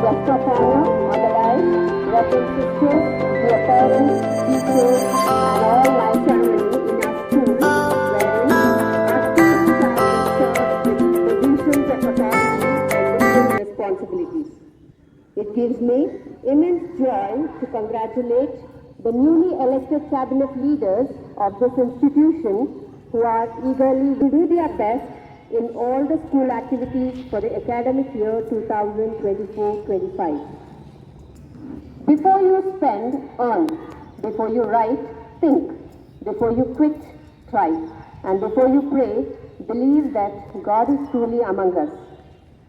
Guest of honor on the dais, Reverend Sisters, dear parents, teachers, and all my family in our school, wherein our students have been served with positions of authority and different responsibilities. It gives me immense joy to congratulate the newly elected cabinet leaders of this institution who are eagerly to do their best in all the school activities for the academic year 2024-25. Before you spend, earn. Before you write, think. Before you quit, try. And before you pray, believe that God is truly among us.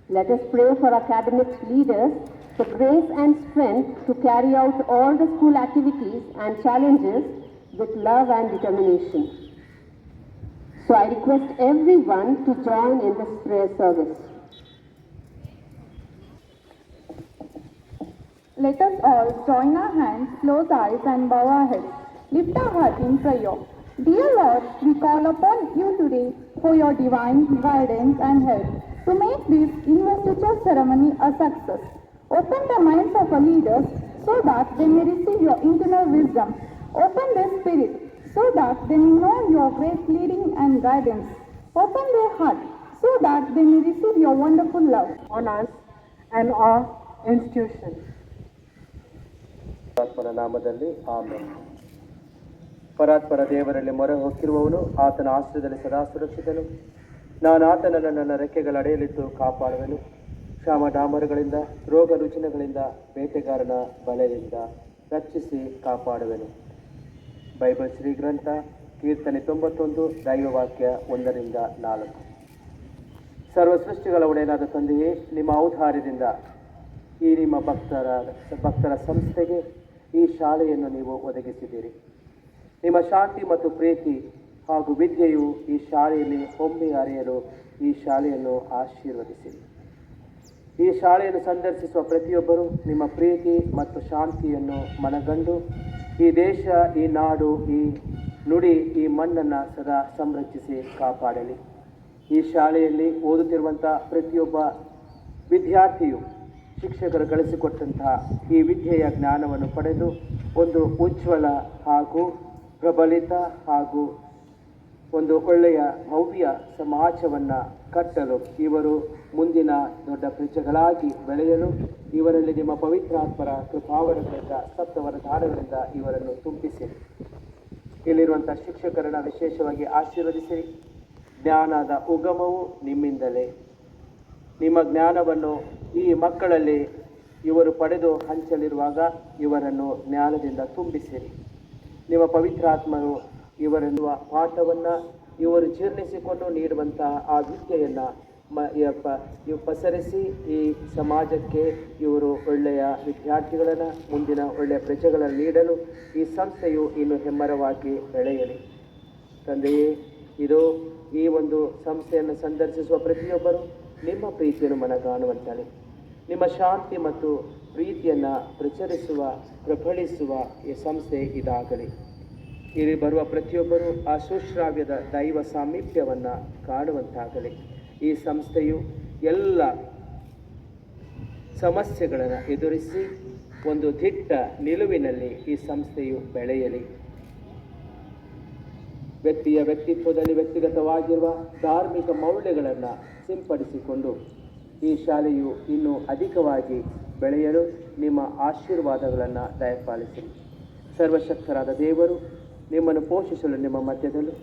Let us pray for our cabinet leaders for grace and strength to carry out all the school activities and challenges with love and determination. So I request everyone to join in this prayer service. Let us all join our hands, close eyes and bow our heads. Lift our heart in prayer. Dear Lord, we call upon you today for your divine guidance and help to make this investiture ceremony a success. Open the minds of our leaders so that they may receive your internal wisdom. Open their spirit so that they may know your great leading and guidance. Open their heart so that they may receive your wonderful love on us and our institution. ಪರಮಾತ್ಮನ ನಾಮದಲ್ಲಿ amen. ಪರಾತ್ಪರ ದೇವರಲ್ಲಿ ಮೊರೆ ಹೊಕ್ಕಿರುವವನು ಆತನ ಆಶ್ರಯದಲ್ಲಿ ಸದಾ ಸುರಕ್ಷಿತನು. ನಾನು ಆತನನ್ನು ನನ್ನ ರೆಕ್ಕೆಗಳ ಅಡೆಯಲಿಟ್ಟು ಕಾಪಾಡುವೆನು. ಕ್ಷಾಮ ಡಾಮರುಗಳಿಂದ, ರೋಗ ರುಜಿನಗಳಿಂದ, ಬೇಟೆಗಾರನ ಬಲೆಯಿಂದ ರಕ್ಷಿಸಿ ಕಾಪಾಡುವೆನು. ಬೈಬಲ್ ಶ್ರೀ ಗ್ರಂಥ ಕೀರ್ತನೆ 91 ದೈವವಾಕ್ಯ 1-4. ಸರ್ವ ಸೃಷ್ಟಿಗಳ ಒಡೆಯನಾದ ತಂದೆಯೇ, ನಿಮ್ಮ ಔದಾರ್ಯದಿಂದ ಈ ನಿಮ್ಮ ಭಕ್ತರ ಸಂಸ್ಥೆಗೆ ಈ ಶಾಲೆಯನ್ನು ನೀವು ಒದಗಿಸಿದ್ದೀರಿ. ನಿಮ್ಮ ಶಾಂತಿ ಮತ್ತು ಪ್ರೀತಿ ಹಾಗೂ ವಿದ್ಯೆಯು ಈ ಶಾಲೆಯಲ್ಲಿ ಹೊಮ್ಮಿ ಹರಿಯಲು ಈ ಶಾಲೆಯನ್ನು ಆಶೀರ್ವದಿಸಿರಿ. ಈ ಶಾಲೆಯನ್ನು ಸಂದರ್ಶಿಸುವ ಪ್ರತಿಯೊಬ್ಬರು ನಿಮ್ಮ ಪ್ರೀತಿ ಮತ್ತು ಶಾಂತಿಯನ್ನು ಮನಗಂಡು ಈ ದೇಶ, ಈ ನಾಡು, ಈ ನುಡಿ, ಈ ಮಣ್ಣನ್ನು ಸದಾ ಸಂರಕ್ಷಿಸಿ ಕಾಪಾಡಲಿ. ಈ ಶಾಲೆಯಲ್ಲಿ ಓದುತ್ತಿರುವಂಥ ಪ್ರತಿಯೊಬ್ಬ ವಿದ್ಯಾರ್ಥಿಯು ಶಿಕ್ಷಕರು ಕಳಿಸಿಕೊಟ್ಟಂತಹ ಈ ವಿದ್ಯೆಯ ಜ್ಞಾನವನ್ನು ಪಡೆದು ಒಂದು ಉಜ್ವಲ ಹಾಗೂ ಪ್ರಬಲಿತ ಹಾಗೂ ಒಂದು ಒಳ್ಳೆಯ ಭವ್ಯ ಸಮಾಜವನ್ನು ಕಟ್ಟಲು, ಇವರು ಮುಂದಿನ ದೊಡ್ಡ ಪ್ರಜೆಗಳಾಗಿ ಬೆಳೆಯಲು ಇವರಲ್ಲಿ ನಿಮ್ಮ ಪವಿತ್ರಾತ್ಮರ ಕೃಪಾವರಗಳಿಂದ, ಸಪ್ತವರದಾನಗಳಿಂದ ಇವರನ್ನು ತುಂಬಿಸಿರಿ. ಇಲ್ಲಿರುವಂಥ ಶಿಕ್ಷಕರನ್ನು ವಿಶೇಷವಾಗಿ ಆಶೀರ್ವದಿಸಿರಿ. ಜ್ಞಾನದ ಉಗಮವು ನಿಮ್ಮಿಂದಲೇ. ನಿಮ್ಮ ಜ್ಞಾನವನ್ನು ಈ ಮಕ್ಕಳಲ್ಲಿ ಇವರು ಪಡೆದು ಹಂಚಲಿರುವಾಗ ಇವರನ್ನು ಜ್ಞಾನದಿಂದ ತುಂಬಿಸಿರಿ. ನಿಮ್ಮ ಪವಿತ್ರಾತ್ಮರು ಇವರೆನ್ನುವ ಪಾಠವನ್ನು ಇವರು ಜೀರ್ಣಿಸಿಕೊಂಡು ನೀಡುವಂತಹ ಆ ವಿದ್ಯೆಯನ್ನು ಪಸರಿಸಿ ಈ ಸಮಾಜಕ್ಕೆ ಇವರು ಒಳ್ಳೆಯ ವಿದ್ಯಾರ್ಥಿಗಳನ್ನು, ಮುಂದಿನ ಒಳ್ಳೆಯ ಪ್ರಜೆಗಳನ್ನು ನೀಡಲು ಈ ಸಂಸ್ಥೆಯು ಇನ್ನು ಹೆಮ್ಮರವಾಗಿ ಬೆಳೆಯಲಿ. ತಂದೆಯೇ, ಇದು ಈ ಒಂದು ಸಂಸ್ಥೆಯನ್ನು ಸಂದರ್ಶಿಸುವ ಪ್ರತಿಯೊಬ್ಬರು ನಿಮ್ಮ ಪ್ರೀತಿಯನ್ನು ಮನಗಾಣುವಂತಲೇ ನಿಮ್ಮ ಶಾಂತಿ ಮತ್ತು ಪ್ರೀತಿಯನ್ನು ಪ್ರಬಳಿಸುವ ಈ ಸಂಸ್ಥೆ ಇದಾಗಲಿ. ಇಲ್ಲಿ ಬರುವ ಪ್ರತಿಯೊಬ್ಬರು ಆ ಸುಶ್ರಾವ್ಯದ ದೈವ ಸಾಮೀಪ್ಯವನ್ನು ಕಾಣುವಂತಾಗಲಿ. ಈ ಸಂಸ್ಥೆಯು ಎಲ್ಲ ಸಮಸ್ಯೆಗಳನ್ನು ಎದುರಿಸಿ ಒಂದು ದಿಟ್ಟ ನಿಲುವಿನಲ್ಲಿ ಈ ಸಂಸ್ಥೆಯು ಬೆಳೆಯಲಿ. ವ್ಯಕ್ತಿಯ ವ್ಯಕ್ತಿತ್ವದಲ್ಲಿ ವ್ಯಕ್ತಿಗತವಾಗಿರುವ ಧಾರ್ಮಿಕ ಮೌಲ್ಯಗಳನ್ನು ಸಿಂಪಡಿಸಿಕೊಂಡು ಈ ಶಾಲೆಯು ಇನ್ನೂ ಅಧಿಕವಾಗಿ ಬೆಳೆಯಲು ನಿಮ್ಮ ಆಶೀರ್ವಾದಗಳನ್ನು ದಯಪಾಲಿಸಿರಿ. ಸರ್ವಶಕ್ತರಾದ ದೇವರು ನಿಮ್ಮನ್ನು ಪೋಷಿಸಲು ನಿಮ್ಮ ಮಧ್ಯದಲ್ಲೂ,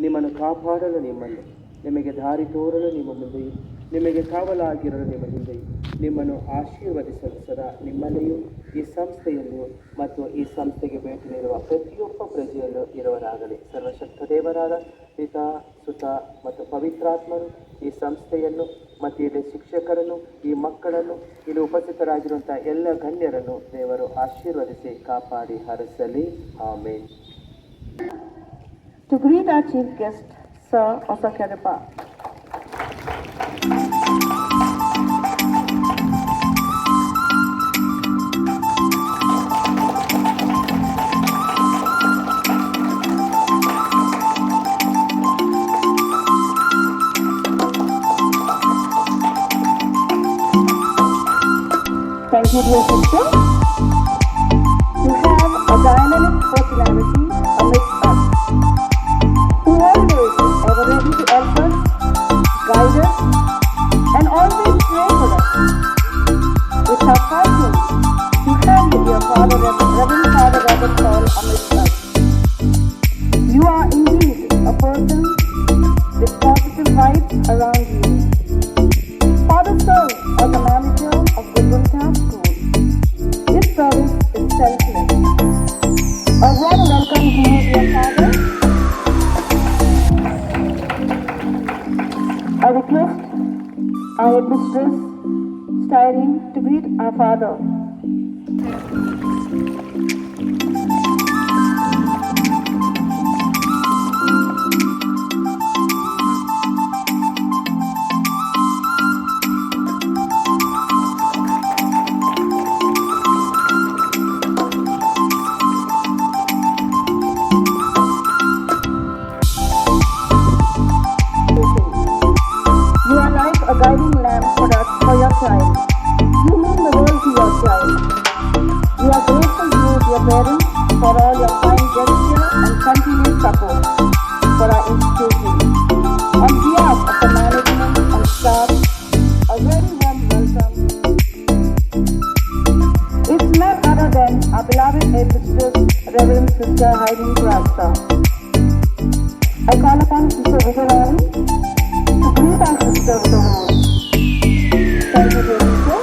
ನಿಮ್ಮನ್ನು ಕಾಪಾಡಲು ನಿಮ್ಮನ್ನು, ನಿಮಗೆ ದಾರಿ ತೋರಲು ನಿಮ್ಮ ಮುಂದೆಯೂ, ನಿಮಗೆ ಕಾವಲಾಗಿರಲು ನಿಮ್ಮ ಹಿಂದೆಯೂ, ನಿಮ್ಮನ್ನು ಆಶೀರ್ವದಿಸಲು ಸದಾ ನಿಮ್ಮಲ್ಲಿಯೂ, ಈ ಸಂಸ್ಥೆಯಲ್ಲಿಯೂ ಮತ್ತು ಈ ಸಂಸ್ಥೆಗೆ ಭೇಟಿ ನೀಡುವ ಪ್ರತಿಯೊಬ್ಬ ಪ್ರಜೆಯಲ್ಲೂ ಇರುವರಾಗಲಿ. ಸರ್ವಶಕ್ತ ದೇವರಾದ ಪಿತಾ, ಸುತ ಮತ್ತು ಪವಿತ್ರಾತ್ಮರು ಈ ಸಂಸ್ಥೆಯನ್ನು ಮತ್ತು ಇಲ್ಲಿ ಶಿಕ್ಷಕರನ್ನು, ಈ ಮಕ್ಕಳನ್ನು, ಇಲ್ಲಿ ಉಪಸ್ಥಿತರಾಗಿರುವಂಥ ಎಲ್ಲ ಗಣ್ಯರನ್ನು ದೇವರು ಆಶೀರ್ವದಿಸಿ ಕಾಪಾಡಿ ಹರಸಲಿ. ಆಮೇನ್. To greet our chief guest, Sir Osakaripa. Thank you, dear sister. You have a dynamic personality amidst us, who always ever ready to help us, guide us, and always pray for us. It's our fortune to have you, dear Father, Reverend Father Robert Paul, amidst us. You are indeed a person with positive vibes around you. Father serves as the manager of Goodwin Town School. His service is selfless. A warm welcome to you, dear Father. I request our headmistress, Styrene, to greet our Father. You are like a guiding lamp for your child. You mean the world to your child. We are grateful to you, dear parents, for all your kind gesture and continued support for our institution. On behalf of the management and staff, a very warm welcome. It's none other than our beloved headmistress, Reverend Sister Heidi Rasta. I call upon Sister Vijayani to greet our sister with a word. Thank you, dear sister.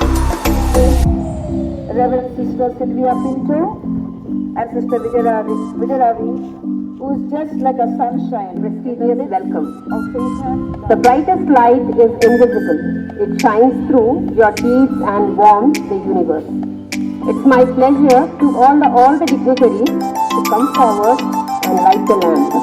Reverend Sister Sylvia Pinto and Sister Vijayaravi, who is just like a sunshine, prestigious welcome. The brightest light is invisible. It shines through your deeds and warms the universe. It's my pleasure to all the dignitaries to come forward and light the lamp.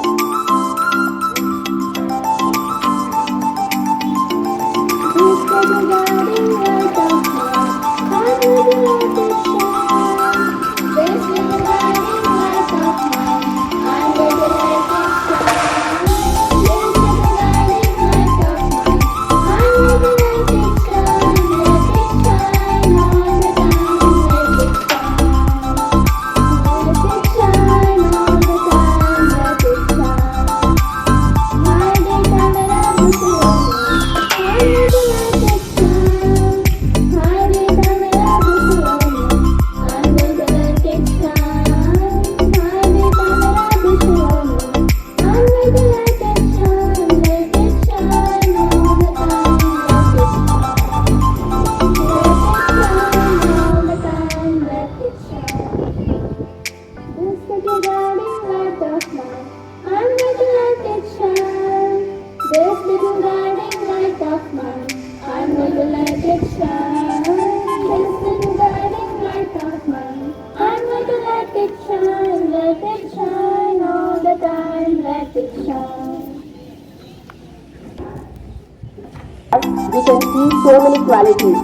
We can see so many qualities.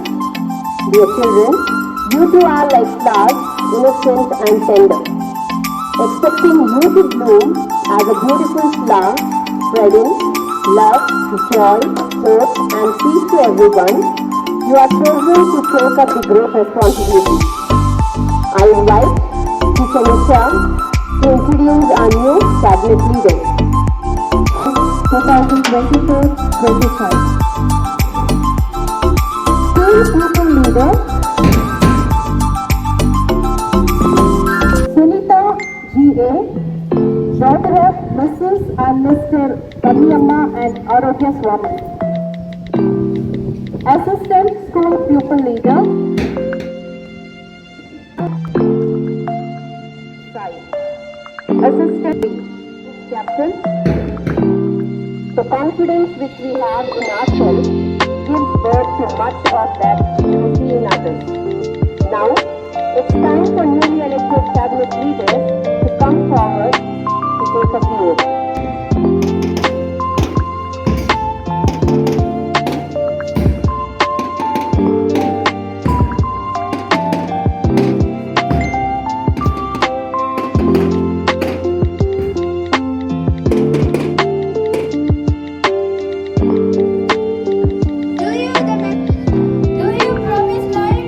Dear children, you too are like flowers, innocent and tender, expecting you to bloom as a beautiful flower, spreading love, joy, hope and peace to everyone. You are chosen to take up the great responsibility. I invite Teacher Nisha to introduce our new cabinet leaders. 2024-25. Pupil leader Sunita G.A., daughter of Mrs. and Mr. Kamiyamma and Arogya Swami. Assistant school pupil leader Sai. Assistant captain. The confidence which we have in ourselves gives birth to much of that we see in others. Now, it's time for newly elected cabinet leaders to come forward to take up the oath. Do you promise loyalty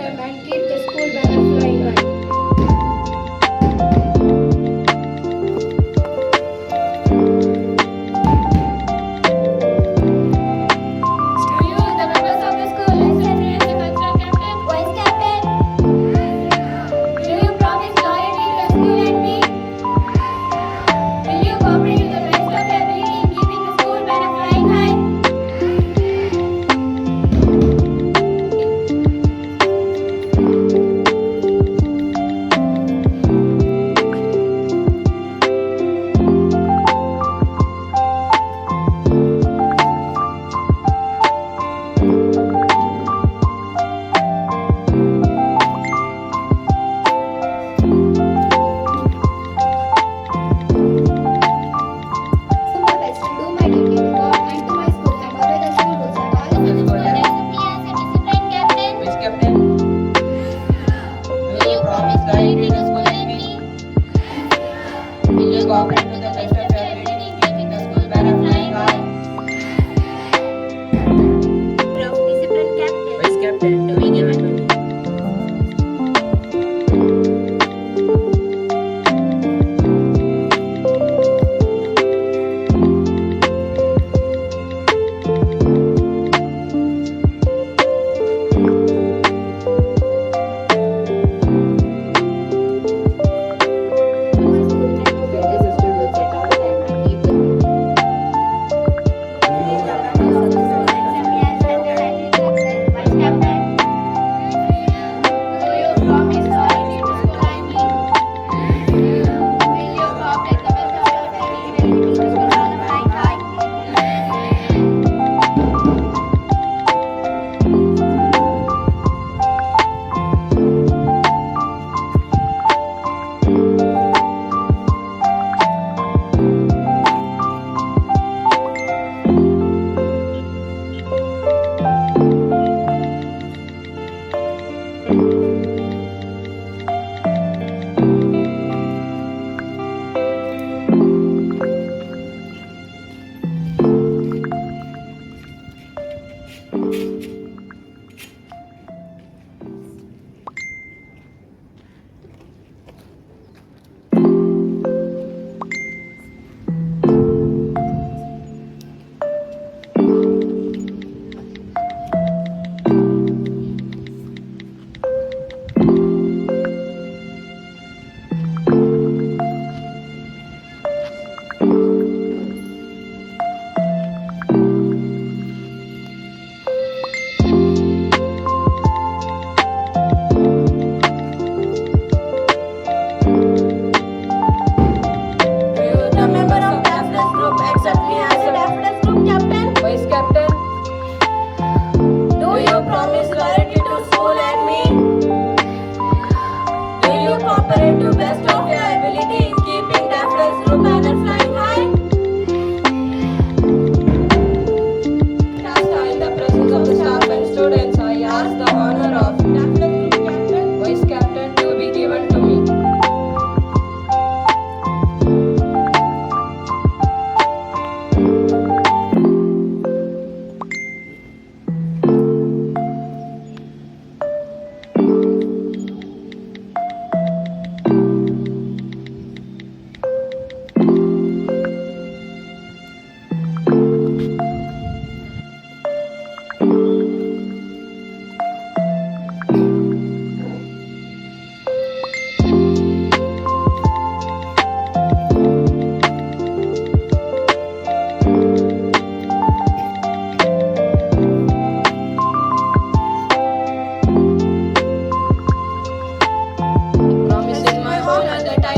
them and keep the school banner flying high. To you, the members of the school, accept me as the cultural captain. Vice captain. Do you promise loyalty to the school and me? Will you cooperate to the best of your ability in keeping the school banner flying high?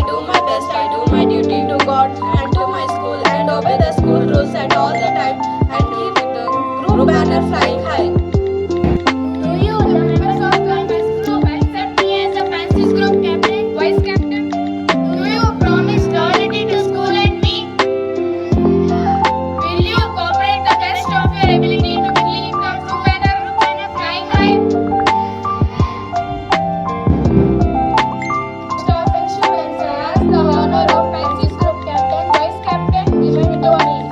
Do my best to do my duty to God and to my school and obey the school rules at all times. Accept me as a disciplined captain. Vice Captain, Will you promise loyalty to school and me? Will you cooperate to the best of your ability in keeping the school banner flying high? Disciplined captain. Vice Captain, To be given to me.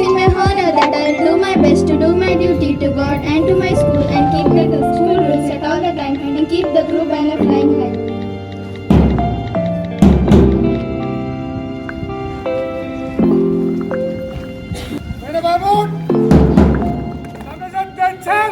in my honor that I'll do my best to do my duty to God and to my school and keep the school rules at all the time and keep the crew banner flying high. Madam Mahmood, Madam Attention.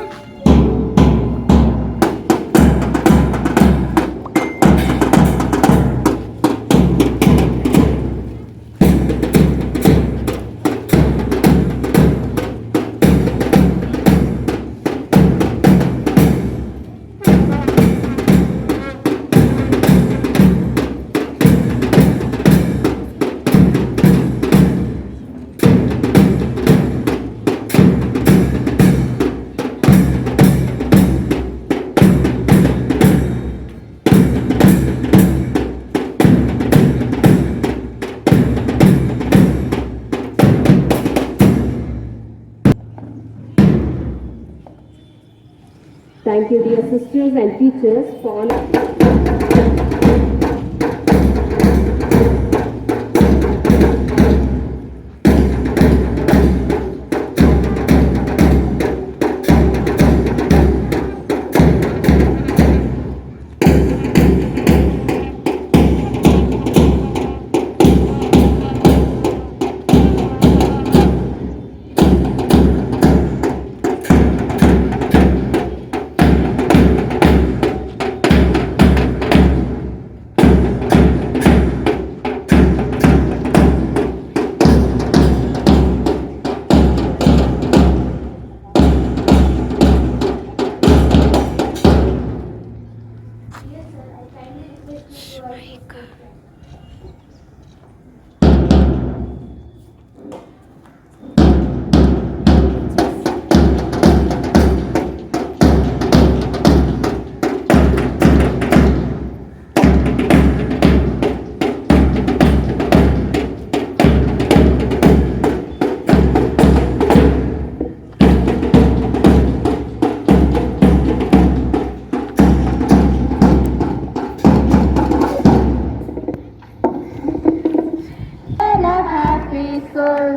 Thank you, dear sisters and teachers, for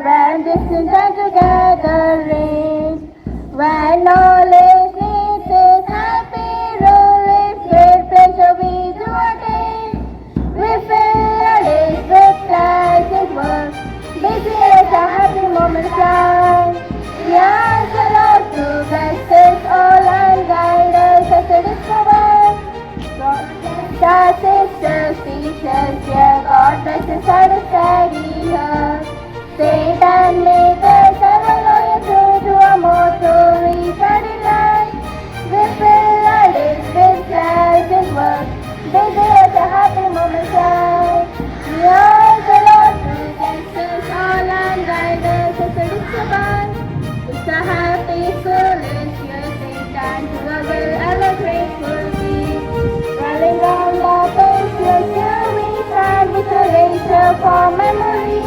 when distant and together raised, when knowledge needs its happy rule, its great pleasure we do attain. We fill our days with pleasant work, busy as a happy moment flies. We ask the Lord to bless us all and guide us as it is provide. God, sisters, teachers, dear God, bless us and steady her. Satan make us ever loyal to a motto we shall delight. We fill our days with pleasant work, busy as a happy moment flies. We ask the Lord to bless us all and guide us as it is provide. It's a happy, foolish year, Satan, to a will ever grateful be. Rolling round the faceless year we stand with a razor for memory.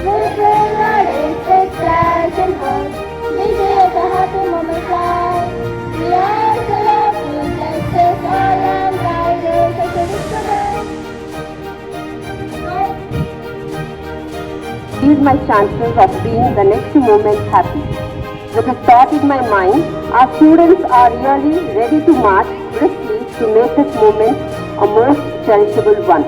We fill our days with pleasant work, busy as a happy moment flies. We ask the Lord to bless us all and guide us as it is provide. increase my chances of being the next moment happy. With a thought in my mind, our students are really ready to march briskly to make this moment a most cherishable one.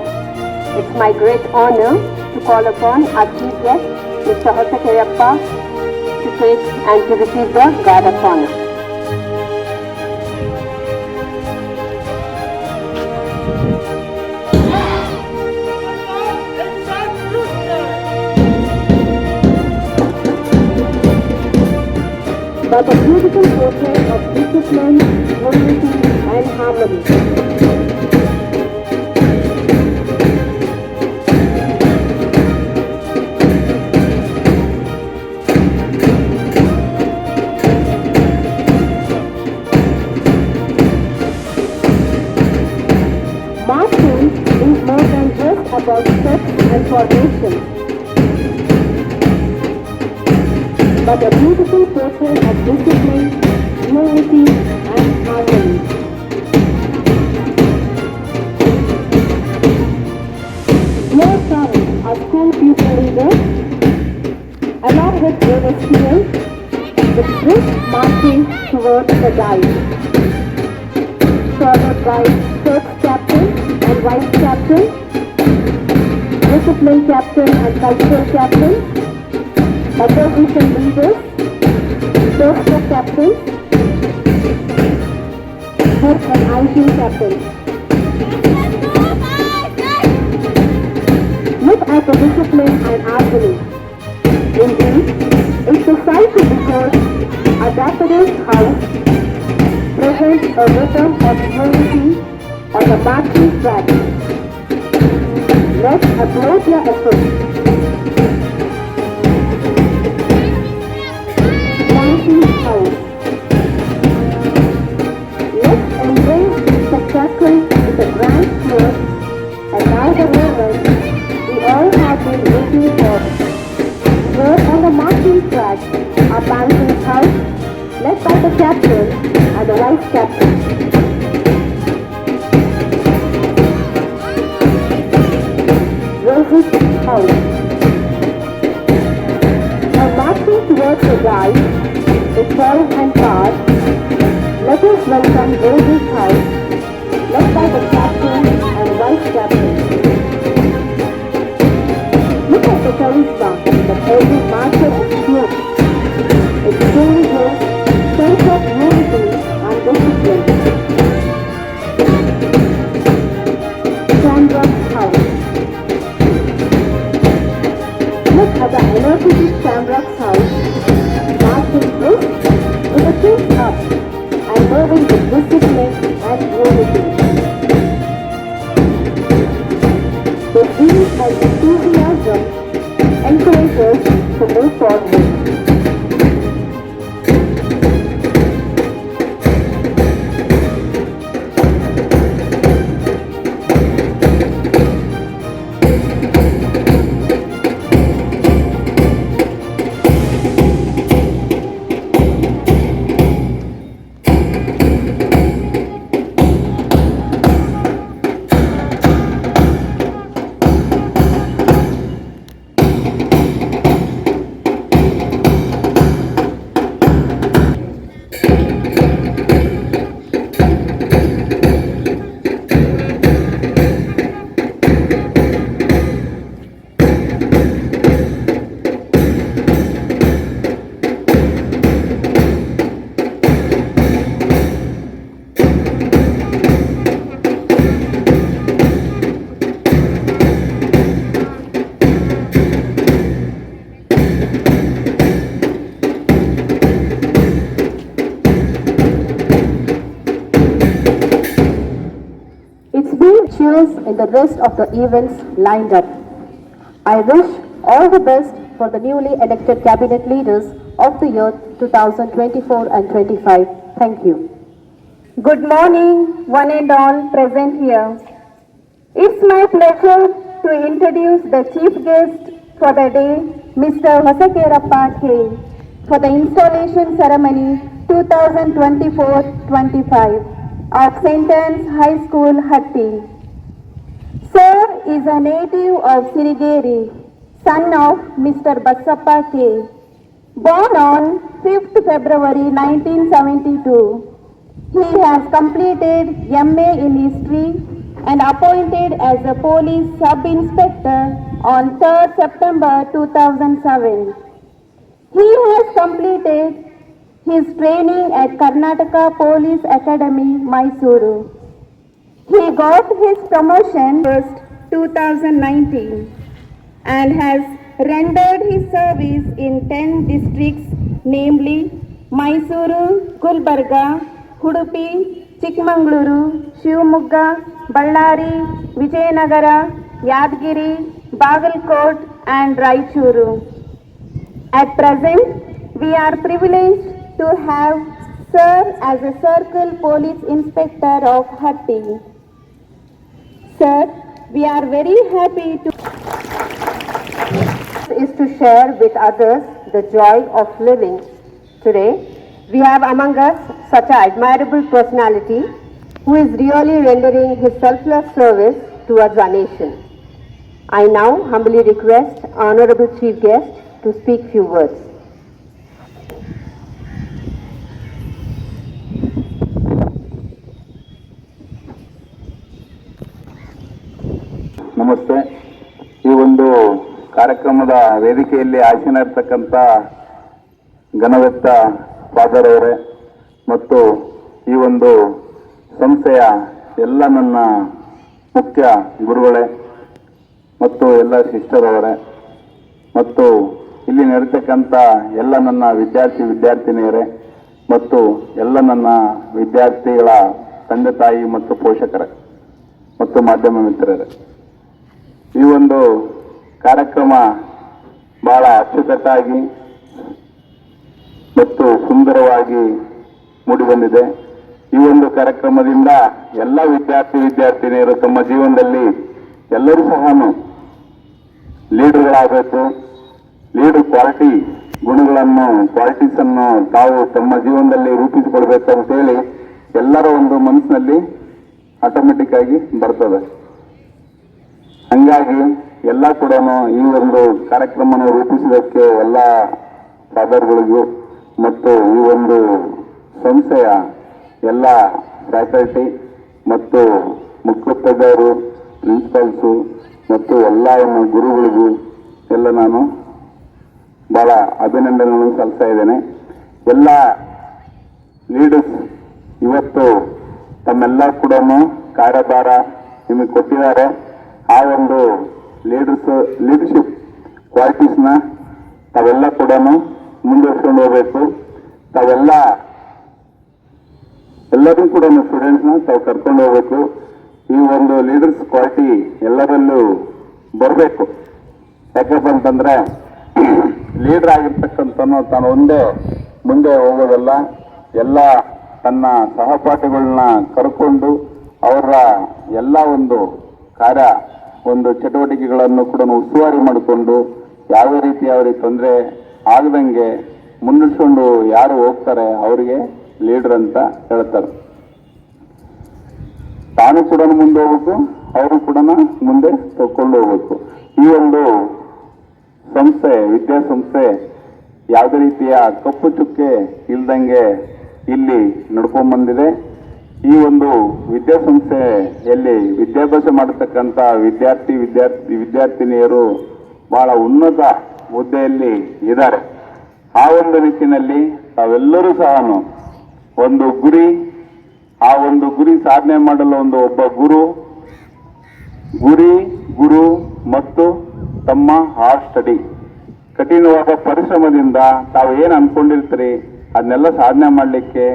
It's my great honor to call upon our chief guest, Mr. Hosekeyappa, to take and to receive the guard of honor. But a beautiful portrait of discipline, unity, and harmony. Marching is more than just about steps and formation, but a beautiful portrait of discipline, unity, and harmony. Dear parents, our school pupil leader, along with NSTL with brisk marching towards the dive, followed by first captain and vice captain, discipline captain and cultural captain, opposition leaders, social captains, head and IT captains. Look at the discipline and harmony. Indeed, it's a sight to behold. A Japanese house presents a rhythm of unity on the marching track. Let's applaud their efforts. Dancing house. Let's embrace the spectacle with a grand cheer and now the moment we all have been waiting for. Here on the marching track, our dancing house, led by the captain and the vice captain. Roses house. Now marching towards the dive, with foreign and cars, let us welcome Roses house, led by the captain and vice captain. Look at the charisma that every marcher exudes. It truly shows sense of unity and discipline. Shamrock House. Look at the energetic Shamrock House, marching brisk with the chest up and moving with discipline and unity. The zeal and enthusiasm encourage us to move forward. Cheers in the rest of the events lined up. I wish all the best for the newly elected cabinet leaders of the year 2024 and 25. Thank you. Good morning, one and all present here. It's my pleasure to introduce the chief guest for the day, Mr. Hosakerappa K, for the installation ceremony 2024-25 of St. Anne's High School, Hatti. Sir is a native of Sirigeri, son of Mr. Bassappa K. Born on 5th February 1972, he has completed MA in History and appointed as a police sub-inspector on 3rd September 2007. He has completed his training at Karnataka Police Academy, Mysuru. He got his promotion first 2019 and has rendered his service in 10 districts, namely Mysuru, Gulbarga, Udupi, Chikmagaluru, Shivamogga, Ballari, Vijayanagara, Yadgiri, Bagalkot and Raichuru. At present, we are privileged to have Sir as a Circle Police Inspector of Hatti. Sir, we are very happy to share with others the joy of living. Today, we have among us such an admirable personality who is really rendering his selfless service towards our nation. I now humbly request Honorable Chief Guest to speak few words. ವೇದಿಕೆಯಲ್ಲಿ ಆಸೀನ ಇರ್ತಕ್ಕಂಥ ಘನವೆತ್ತ father ಅವರೇ ಮತ್ತು ಈ ಒಂದು ಸಂಸ್ಥೆಯ ಎಲ್ಲ ನನ್ನ ಮುಖ್ಯ ಗುರುಗಳೇ ಮತ್ತು ಎಲ್ಲ ಸಿಸ್ಟರ್ ಅವರೇ ಮತ್ತು ಇಲ್ಲಿ ನಡೀತಕ್ಕಂಥ ಎಲ್ಲ ನನ್ನ ವಿದ್ಯಾರ್ಥಿನಿಯರೇ ಮತ್ತು ಎಲ್ಲ ನನ್ನ ವಿದ್ಯಾರ್ಥಿಗಳ ತಂದೆ ತಾಯಿ ಮತ್ತು ಪೋಷಕರೇ ಮತ್ತು ಮಾಧ್ಯಮ ಮಿತ್ರರೇ, ಈ ಒಂದು ಕಾರ್ಯಕ್ರಮ ಬಹಳ ಅಚ್ಚುಕಟ್ಟಾಗಿ ಮತ್ತು ಸುಂದರವಾಗಿ ಮೂಡಿಬಂದಿದೆ. ಈ ಒಂದು ಕಾರ್ಯಕ್ರಮದಿಂದ ಎಲ್ಲ ವಿದ್ಯಾರ್ಥಿನಿಯರು ತಮ್ಮ ಜೀವನದಲ್ಲಿ ಎಲ್ಲರೂ ಸಹ ಲೀಡರ್ಗಳಾಗಬೇಕು, ಲೀಡರ್ ಕ್ವಾಲಿಟೀಸ್ ಅನ್ನು ತಾವು ತಮ್ಮ ಜೀವನದಲ್ಲಿ ರೂಪಿಸಿಕೊಳ್ಬೇಕು ಅಂತೇಳಿ ಎಲ್ಲರ ಒಂದು ಮನಸ್ಸಿನಲ್ಲಿ ಆಟೋಮೆಟಿಕ್ ಆಗಿ ಬರ್ತದೆ. ಹಂಗಾಗಿ ಎಲ್ಲ ಕೂಡ ಈ ಒಂದು ಕಾರ್ಯಕ್ರಮನ ರೂಪಿಸಿದಕ್ಕೆ ಎಲ್ಲ ಫಾದರ್ಗಳಿಗೂ ಮತ್ತು ಈ ಒಂದು ಸಂಸ್ಥೆಯ ಎಲ್ಲ ಫ್ಯಾಕಲ್ಟಿ ಮತ್ತು ಮುಖ್ಯೋಪಾಧ್ಯಾಯರು, ಪ್ರಿನ್ಸಿಪಾಲ್ಸು ಮತ್ತು ಎಲ್ಲ ಗುರುಗಳಿಗೂ ಎಲ್ಲ ನಾನು ಬಹಳ ಅಭಿನಂದನೆಗಳನ್ನು ಸಲ್ಲಿಸ್ತಾ ಇದ್ದೇನೆ. ಎಲ್ಲ ಲೀಡರ್ಸ್ ಇವತ್ತು ತಮ್ಮೆಲ್ಲ ಕೂಡ ಕಾರ್ಯಭಾರ ನಿಮಗೆ ಕೊಟ್ಟಿದ್ದಾರೆ. ಆ ಒಂದು ಲೀಡರ್ಶಿಪ್ ಕ್ವಾಲಿಟೀಸ್ನ ತಾವೆಲ್ಲ ಕೂಡ ಮುಂದುವರ್ಸ್ಕೊಂಡು ಹೋಗ್ಬೇಕು. ಎಲ್ಲರೂ ಕೂಡ ಸ್ಟೂಡೆಂಟ್ಸ್ನ ತಾವು ಕರ್ಕೊಂಡು ಹೋಗ್ಬೇಕು. ಈ ಒಂದು ಲೀಡರ್ಸ್ ಕ್ವಾಲಿಟಿ ಎಲ್ಲರಲ್ಲೂ ಬರಬೇಕು. ಯಾಕಪ್ಪ ಅಂತಂದ್ರೆ ಲೀಡರ್ ಆಗಿರ್ತಕ್ಕಂಥನು ತಾನು ಮುಂದೆ ಹೋಗೋದಲ್ಲ, ಎಲ್ಲ ತನ್ನ ಸಹಪಾಠಿಗಳನ್ನ ಕರ್ಕೊಂಡು ಅವರ ಎಲ್ಲ ಒಂದು ಚಟುವಟಿಕೆಗಳನ್ನು ಕೂಡ ಉಸ್ತುವಾರಿ ಮಾಡಿಕೊಂಡು ಯಾವುದೇ ರೀತಿ ಅವರಿಗೆ ತೊಂದರೆ ಆಗದಂಗೆ ಮುನ್ನಡೆಸ್ಕೊಂಡು ಯಾರು ಹೋಗ್ತಾರೆ ಅವರಿಗೆ ಲೀಡರ್ ಅಂತ ಹೇಳ್ತಾರೆ. ತಾನು ಕೂಡ ಮುಂದೆ ಹೋಗ್ಬೇಕು, ಅವರು ಕೂಡ ಮುಂದೆ ತಗೊಂಡು ಹೋಗ್ಬೇಕು. ಈ ಒಂದು ವಿದ್ಯಾಸಂಸ್ಥೆ ಯಾವುದೇ ರೀತಿಯ ಕಪ್ಪು ಚುಕ್ಕೆ ಇಲ್ದಂಗೆ ಇಲ್ಲಿ ನಡ್ಕೊಂಡ್ ಬಂದಿದೆ. ಈ ಒಂದು ವಿದ್ಯಾಸಂಸ್ಥೆಯಲ್ಲಿ ವಿದ್ಯಾಭ್ಯಾಸ ಮಾಡತಕ್ಕಂಥ ವಿದ್ಯಾರ್ಥಿನಿಯರು ಬಹಳ ಉನ್ನತ ಹುದ್ದೆಯಲ್ಲಿ ಇದ್ದಾರೆ. ಆ ಒಂದು ನಿಟ್ಟಿನಲ್ಲಿ ತಾವೆಲ್ಲರೂ ಸಹ ಒಂದು ಗುರಿ ಸಾಧನೆ ಮಾಡಲು ಒಬ್ಬ ಗುರು ಮತ್ತು ತಮ್ಮ ಹಾರ್ಡ್ ಸ್ಟಡಿ ಕಠಿಣವಾದ ಪರಿಶ್ರಮದಿಂದ ತಾವು ಏನು ಅನ್ಕೊಂಡಿರ್ತೀರಿ ಅದನ್ನೆಲ್ಲ ಸಾಧನೆ ಮಾಡಲಿಕ್ಕೆ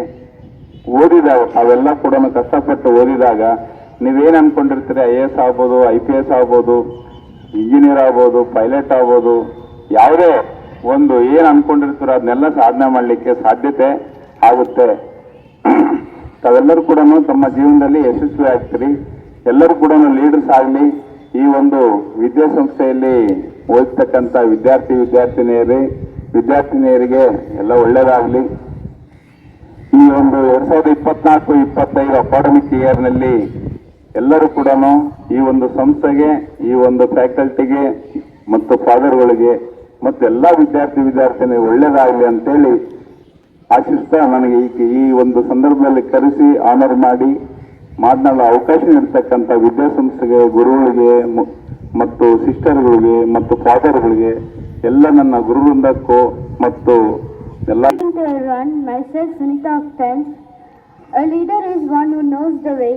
ಓದಿದಾಗ ತಾವೆಲ್ಲ ಕೂಡ ಕಷ್ಟಪಟ್ಟು ಓದಿದಾಗ ನೀವೇನು ಅನ್ಕೊಂಡಿರ್ತೀರಿ IAS ಆಗ್ಬೋದು, IPS ಆಗ್ಬೋದು, ಇಂಜಿನಿಯರ್ ಆಗ್ಬೋದು, ಪೈಲಟ್ ಆಗ್ಬೋದು, ಯಾವುದೇ ಒಂದು ಏನು ಅನ್ಕೊಂಡಿರ್ತೀರೋ ಅದನ್ನೆಲ್ಲ ಸಾಧನೆ ಮಾಡಲಿಕ್ಕೆ ಸಾಧ್ಯತೆ ಆಗುತ್ತೆ. ತಾವೆಲ್ಲರೂ ಕೂಡ ತಮ್ಮ ಜೀವನದಲ್ಲಿ ಯಶಸ್ವಿ ಆಗ್ತೀರಿ. ಎಲ್ಲರೂ ಕೂಡ ಲೀಡರ್ಸ್ ಆಗಲಿ. ಈ ಒಂದು ವಿದ್ಯಾಸಂಸ್ಥೆಯಲ್ಲಿ ಓದ್ತಕ್ಕಂಥ ವಿದ್ಯಾರ್ಥಿನಿಯರಿಗೆ ಎಲ್ಲ ಒಳ್ಳೆಯದಾಗಲಿ. ಈ ಒಂದು 2024-25 ಅಕಾಡೆಮಿಕ್ ಇಯರ್ನಲ್ಲಿ ಎಲ್ಲರೂ ಕೂಡ ಈ ಒಂದು ಸಂಸ್ಥೆಗೆ, ಈ ಒಂದು ಫ್ಯಾಕಲ್ಟಿಗೆ ಮತ್ತು ಫಾದರ್ಗಳಿಗೆ ಮತ್ತು ಎಲ್ಲ ವಿದ್ಯಾರ್ಥಿನಿ ಒಳ್ಳೆಯದಾಗಲಿ ಅಂತೇಳಿ ಆಶಿಸ್ತಾ, ನನಗೆ ಈ ಒಂದು ಸಂದರ್ಭದಲ್ಲಿ ಕರೆಸಿ ಆನರ್ ಮಾಡಿ ಮಾತನಾಡಲು ಅವಕಾಶ ನೀಡ್ತಕ್ಕಂಥ ವಿದ್ಯಾಸಂಸ್ಥೆಗೆ, ಗುರುಗಳಿಗೆ ಮತ್ತು ಸಿಸ್ಟರ್ಗಳಿಗೆ ಮತ್ತು ಫಾದರ್ಗಳಿಗೆ ಎಲ್ಲ ನನ್ನ ಗುರುವೃಂದಕ್ಕೂ ಮತ್ತು ಎಲ್ಲ. To everyone, myself Sunita of 10th. A leader is one who knows the way,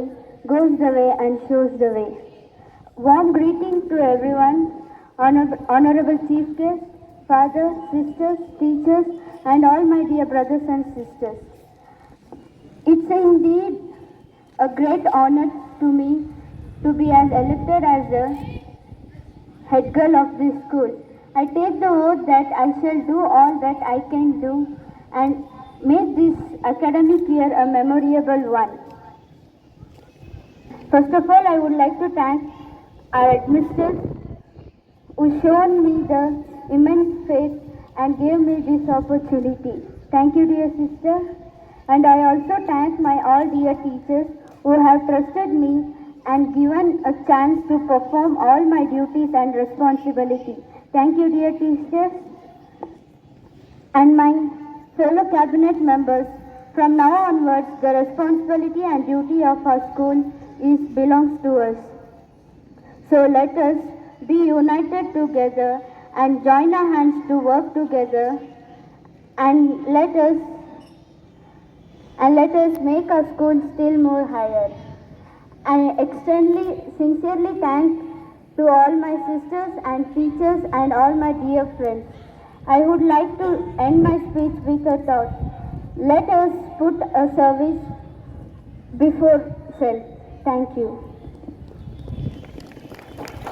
goes the way and shows the way. Warm greetings to everyone, honorable chief guest, fathers, sisters, teachers and all my dear brothers and sisters. It's indeed a great honor to me to be elected as the head girl of this school. I take the oath that I shall do all that I can do and make this academic year a memorable one. First of all, I would like to thank our administrators who shown me the immense faith and gave me this opportunity. Thank you, dear sister. And I also thank my all dear teachers who have trusted me and given a chance to perform all my duties and responsibility. Thank you, dear teachers. And my fellow cabinet members, from now onwards, the responsibility and duty of our school belongs to us. So let us be united together and join our hands to work together and let us make our school still more higher. I sincerely thank to all my sisters and teachers and all my dear friends. I would like to end my speech with a thought. Let us put a service before self. Thank you.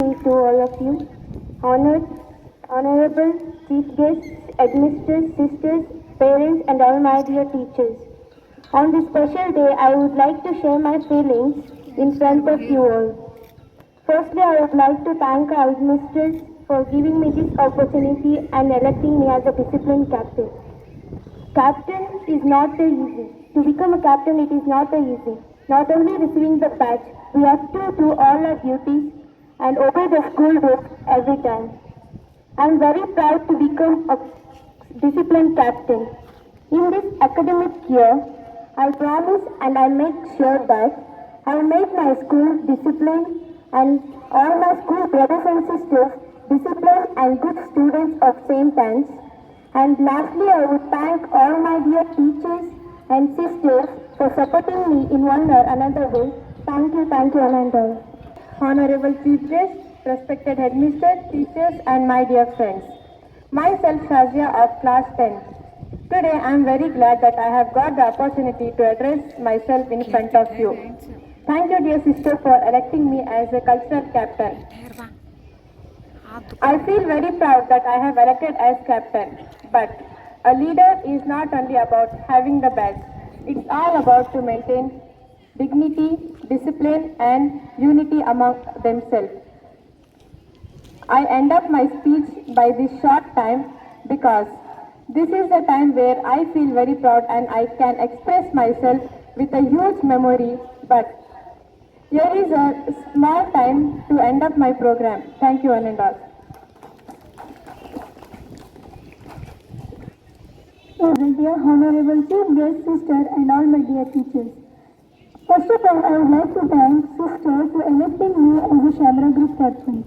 To all of you, honorable chief guests, administrators, sisters, parents, and all my dear teachers. On this special day, I would like to share my feelings in front of you all. Firstly, I would like to thank our administrators for giving me this opportunity and electing me as a discipline captain. Captain is not easy. To become a captain, it is not easy. Not only receiving the badge, we have to do all our duties and obey the school rules every time. I am very proud to become a discipline captain. In this academic year, I promise and I make sure that I will make my school disciplined and all my school brothers and sisters disciplined and good students of St. Anne's. And lastly, I would thank all my dear teachers and sisters for supporting me in one or another way. Thank you, Ananda. Honorable Chief Guest, respected headmistress, teachers, and my dear friends. Myself, Shazia of class 10. Today, I am very glad that I have got the opportunity to address myself in front of you. Thank you, dear sister, for electing me as a cultural captain. I feel very proud that I have elected as captain. But a leader is not only about having the badge. It's all about to maintain dignity, discipline, and unity among themselves. I end up my speech by this short time because this is the time where I feel very proud and I can express myself with a huge memory. But here is a small time to end up my program. Thank you, one and all. Dear Honorable Chief Guest, Sister, and all my dear teachers. First of all, I would like to thank Sister for electing me as a Shamra Group Captain.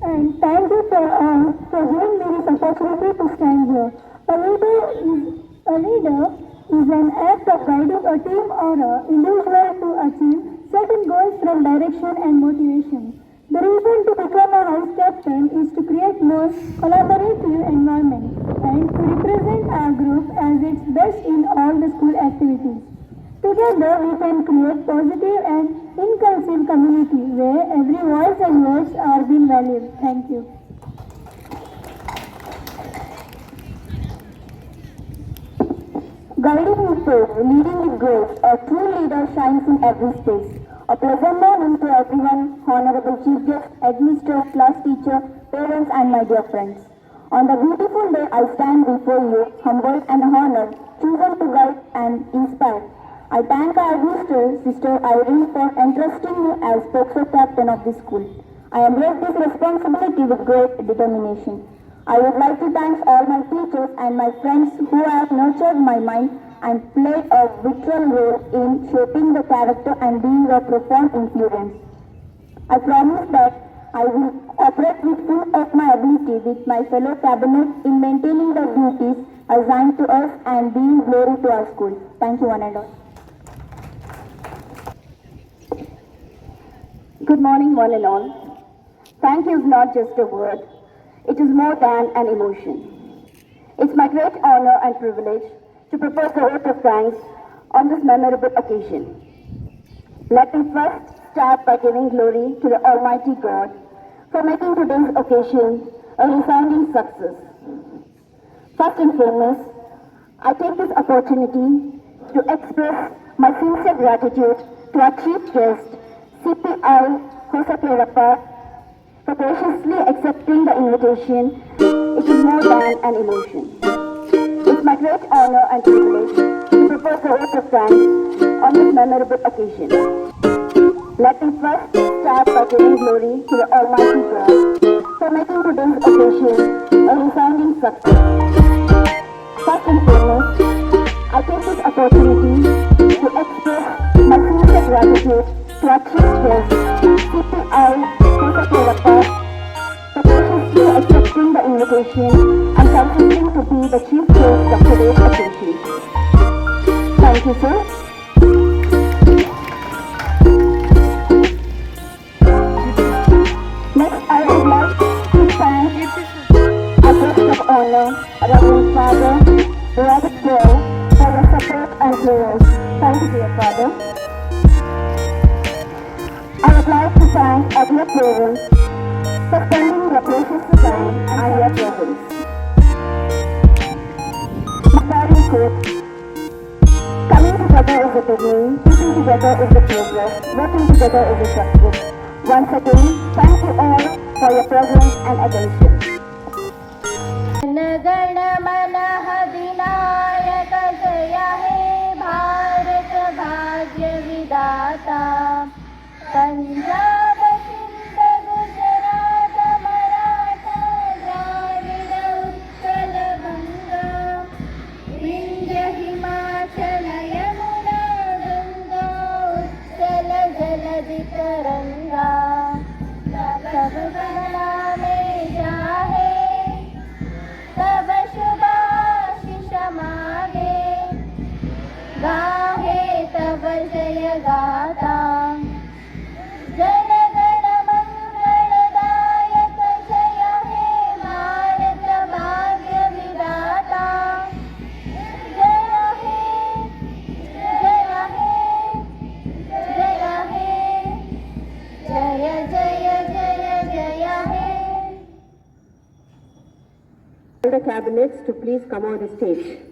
And thank you for giving me this opportunity to stand here. A leader is an act of guiding a team or an individual to achieve certain goals from direction and motivation. The reason to become a house captain is to create more collaborative environment and to represent our group as its best in all the school activities. Together we can create positive and inclusive community where every voice and words are being valued. Thank you. Guiding with faith, leading with grace, a true leader shines in every space. A pleasant morning to everyone, Honorable Chief Guest, Administrator, class teacher, parents, and my dear friends. On the beautiful day, I stand before you, humbled and honored, chosen to guide and inspire. I thank our administrator, Sister Irene, for entrusting me as POXO captain of this school. I embrace this responsibility with great determination. I would like to thank all my teachers and my friends who have nurtured my mind and played a vital role in shaping the character and being a profound influence. I promise that I will operate with full of my ability with my fellow cabinet in maintaining the duties assigned to us and being glory to our school. Thank you, one and all. Good morning, one and all. Thank you is not just a word. It is more than an emotion. It's my great honor and privilege to propose a vote of thanks on this memorable occasion. Let me first start by giving glory to the Almighty God for making today's occasion a resounding success. First and foremost, I take this opportunity to express my sincere gratitude to our Chief Guest, CPI Hosakerappa, for graciously accepting the invitation. It is more than an emotion. It's my great honor and privilege to propose a vote of thanks on this memorable occasion. Let me first start by giving glory to the Almighty God for making today's occasion a resounding success. First and foremost, I take this opportunity to express my sincere gratitude to our Chief Guest, CPI Hosakerappa, for graciously accepting the invitation and consenting to be the chief guest of today's occasion. Thank you, sir. Next, I would like to thank our guest of honor, Reverend Father Robert Bell, for the support and prayers. Thank you, dear Father. I would like to thank our dear parents for spending their precious time and your presence. My parting quote: coming together is the beginning, keeping together is the progress, working together is the success. Once again, thank you all for your presence and attention. गण मन अधिनायक जय हे भारत भाग्य विधाता पंजाब सिंध गुजरात मराठा द्राविड उत्कल गंगा विंध्य हिमाचल यमुना गंगा उत्कल जलधि तरंगा सब गणना में जाहे तब शुभाशिष मागे गाहे तब जय गाता जन गण मंगलदायक जय हे भारत भाग्य विधाता जय हे जय हे जय हे जय जय जय जय हे. The cabinets to please come on the stage.